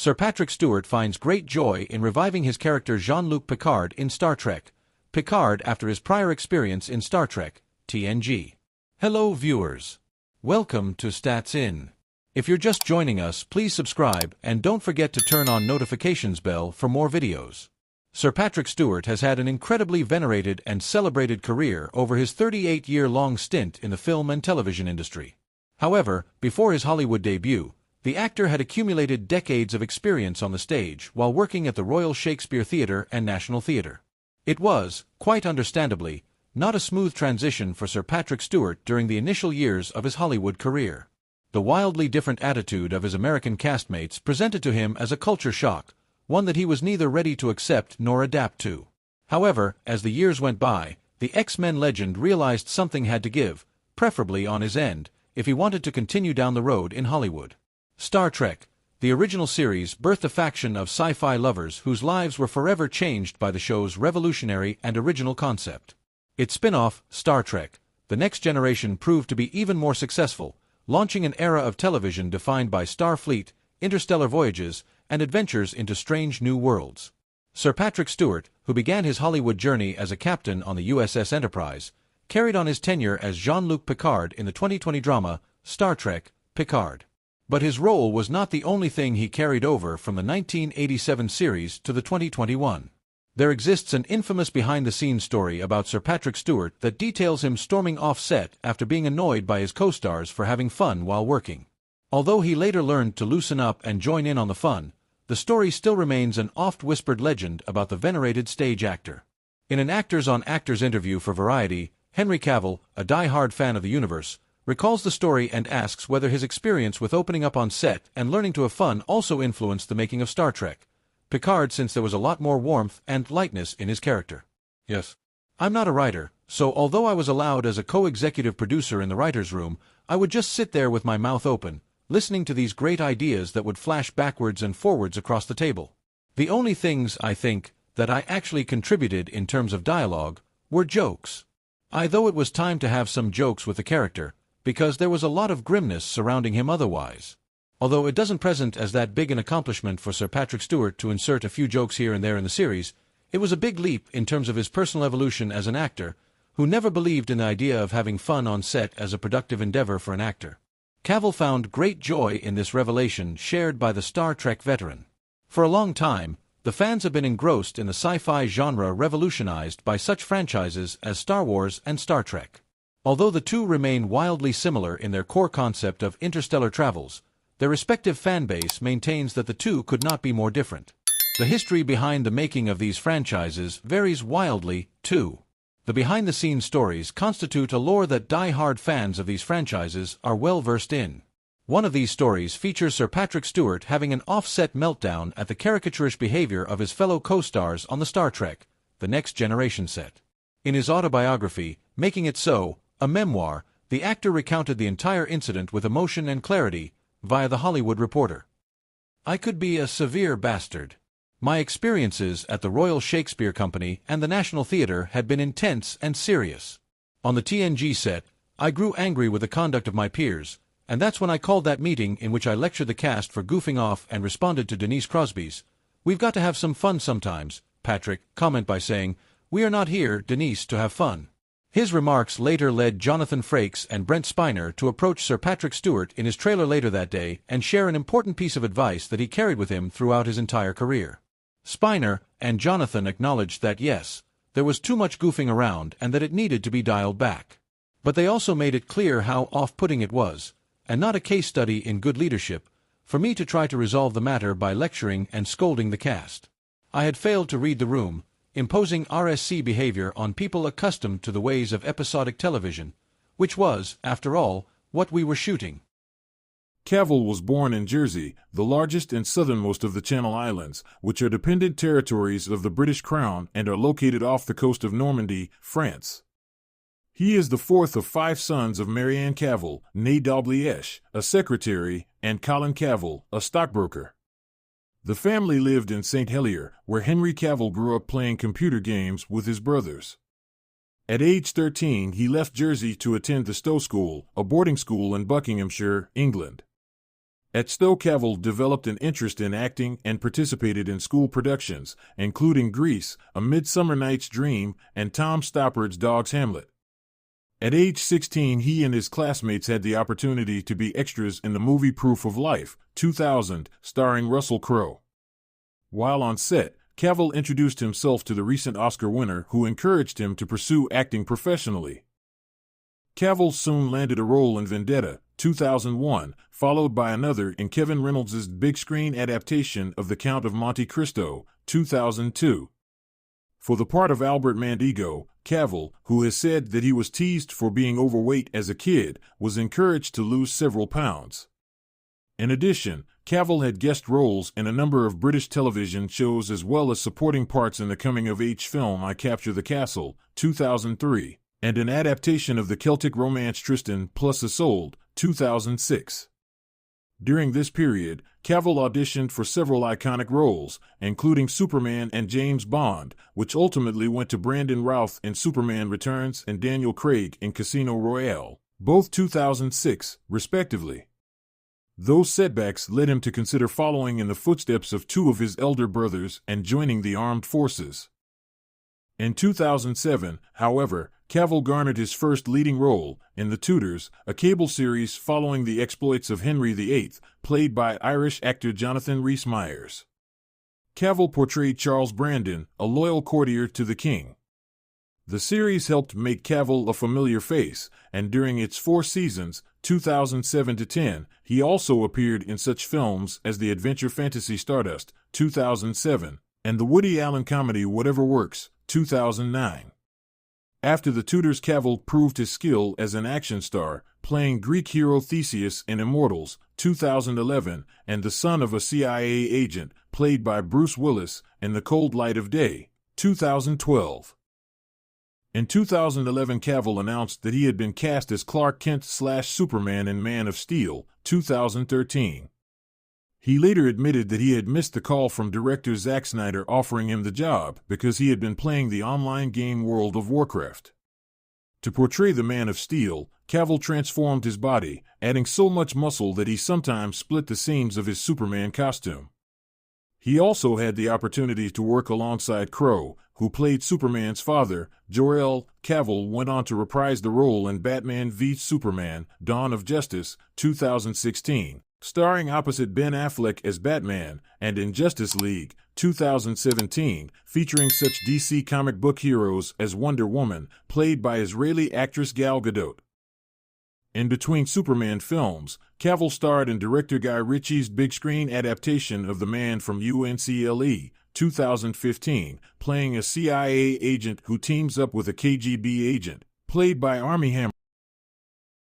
Sir Patrick Stewart finds great joy in reviving his character Jean-Luc Picard in Star Trek. Picard after his prior experience in Star Trek, TNG. Hello viewers. Welcome to Stats In. If you're just joining us, please subscribe and don't forget to turn on notifications bell for more videos. Sir Patrick Stewart has had an incredibly venerated and celebrated career over his 38-year-long stint in the film and television industry. However, before his Hollywood debut, the actor had accumulated decades of experience on the stage while working at the Royal Shakespeare Theatre and National Theatre. It was, quite understandably, not a smooth transition for Sir Patrick Stewart during the initial years of his Hollywood career. The wildly different attitude of his American castmates presented to him as a culture shock, one that he was neither ready to accept nor adapt to. However, as the years went by, the X-Men legend realized something had to give, preferably on his end, if he wanted to continue down the road in Hollywood. Star Trek, the original series, birthed a faction of sci-fi lovers whose lives were forever changed by the show's revolutionary and original concept. Its spin-off, Star Trek: The Next Generation, proved to be even more successful, launching an era of television defined by Starfleet, interstellar voyages, and adventures into strange new worlds. Sir Patrick Stewart, who began his Hollywood journey as a captain on the USS Enterprise, carried on his tenure as Jean-Luc Picard in the 2020 drama, Star Trek: Picard. But his role was not the only thing he carried over from the 1987 series to the 2021. There exists an infamous behind-the-scenes story about Sir Patrick Stewart that details him storming off set after being annoyed by his co-stars for having fun while working. Although he later learned to loosen up and join in on the fun, the story still remains an oft-whispered legend about the venerated stage actor. In an actors-on-actors interview for Variety, Henry Cavill, a die-hard fan of the universe, recalls the story and asks whether his experience with opening up on set and learning to have fun also influenced the making of Star Trek: Picard, since there was a lot more warmth and lightness in his character. Yes. I'm not a writer, so although I was allowed as a co-executive producer in the writer's room, I would just sit there with my mouth open, listening to these great ideas that would flash backwards and forwards across the table. The only things, I think, that I actually contributed in terms of dialogue were jokes. Though it was time to have some jokes with the character, because there was a lot of grimness surrounding him otherwise. Although it doesn't present as that big an accomplishment for Sir Patrick Stewart to insert a few jokes here and there in the series, it was a big leap in terms of his personal evolution as an actor, who never believed in the idea of having fun on set as a productive endeavor for an actor. Cavill found great joy in this revelation shared by the Star Trek veteran. For a long time, the fans have been engrossed in the sci-fi genre revolutionized by such franchises as Star Wars and Star Trek. Although the two remain wildly similar in their core concept of interstellar travels, their respective fanbase maintains that the two could not be more different. The history behind the making of these franchises varies wildly, too. The behind-the-scenes stories constitute a lore that die-hard fans of these franchises are well versed in. One of these stories features Sir Patrick Stewart having an off-set meltdown at the caricaturish behavior of his fellow co-stars on the Star Trek: The Next Generation set. In his autobiography, Making It So, a memoir, the actor recounted the entire incident with emotion and clarity, via The Hollywood Reporter. I could be a severe bastard. My experiences at the Royal Shakespeare Company and the National Theatre had been intense and serious. On the TNG set, I grew angry with the conduct of my peers, and that's when I called that meeting in which I lectured the cast for goofing off and responded to Denise Crosby's "We've got to have some fun sometimes," Patrick, comment by saying, "We are not here, Denise, to have fun." His remarks later led Jonathan Frakes and Brent Spiner to approach Sir Patrick Stewart in his trailer later that day and share an important piece of advice that he carried with him throughout his entire career. Spiner and Jonathan acknowledged that yes, there was too much goofing around and that it needed to be dialed back. But they also made it clear how off-putting it was, and not a case study in good leadership, for me to try to resolve the matter by lecturing and scolding the cast. I had failed to read the room, imposing RSC behavior on people accustomed to the ways of episodic television, which was, after all, what we were shooting. Cavill was born in Jersey, the largest and southernmost of the Channel Islands, which are dependent territories of the British Crown and are located off the coast of Normandy, France. He is the fourth of 5 sons of Marianne Cavill, née Dalgliesh, a secretary, and Colin Cavill, a stockbroker. The family lived in St. Helier, where Henry Cavill grew up playing computer games with his brothers. At age 13, he left Jersey to attend the Stowe School, a boarding school in Buckinghamshire, England. At Stowe, Cavill developed an interest in acting and participated in school productions, including Grease, A Midsummer Night's Dream, and Tom Stoppard's Dog's Hamlet. At age 16, he and his classmates had the opportunity to be extras in the movie Proof of Life, 2000, starring Russell Crowe. While on set, Cavill introduced himself to the recent Oscar winner, who encouraged him to pursue acting professionally. Cavill soon landed a role in Vendetta, 2001, followed by another in Kevin Reynolds' big-screen adaptation of The Count of Monte Cristo, 2002. For the part of Albert Mandego, Cavill, who has said that he was teased for being overweight as a kid, was encouraged to lose several pounds. In addition, Cavill had guest roles in a number of British television shows as well as supporting parts in the coming-of-age film I Capture the Castle, 2003, and an adaptation of the Celtic romance Tristan plus Isolde, 2006. During this period, Cavill auditioned for several iconic roles, including Superman and James Bond, which ultimately went to Brandon Routh in Superman Returns and Daniel Craig in Casino Royale, both 2006, respectively. Those setbacks led him to consider following in the footsteps of two of his elder brothers and joining the armed forces. In 2007, however, Cavill garnered his first leading role in The Tudors, a cable series following the exploits of Henry VIII, played by Irish actor Jonathan Rhys-Meyers. Cavill portrayed Charles Brandon, a loyal courtier to the king. The series helped make Cavill a familiar face, and during its 4 seasons, 2007 to 10, he also appeared in such films as the adventure fantasy Stardust, 2007, and the Woody Allen comedy Whatever Works, 2009. After The Tudors, Cavill proved his skill as an action star, playing Greek hero Theseus in Immortals, 2011, and the son of a CIA agent, played by Bruce Willis, in The Cold Light of Day, 2012. In 2011, Cavill announced that he had been cast as Clark Kent/Superman in Man of Steel, 2013. He later admitted that he had missed the call from director Zack Snyder offering him the job because he had been playing the online game World of Warcraft. To portray the Man of Steel, Cavill transformed his body, adding so much muscle that he sometimes split the seams of his Superman costume. He also had the opportunity to work alongside Crowe, who played Superman's father. Jor-El. Cavill went on to reprise the role in Batman v Superman, Dawn of Justice, 2016, starring opposite Ben Affleck as Batman, and in Justice League, 2017, featuring such DC comic book heroes as Wonder Woman, played by Israeli actress Gal Gadot. In between Superman films, Cavill starred in director Guy Ritchie's big-screen adaptation of The Man from UNCLE, 2015, playing a CIA agent who teams up with a KGB agent, played by Armie Hammer.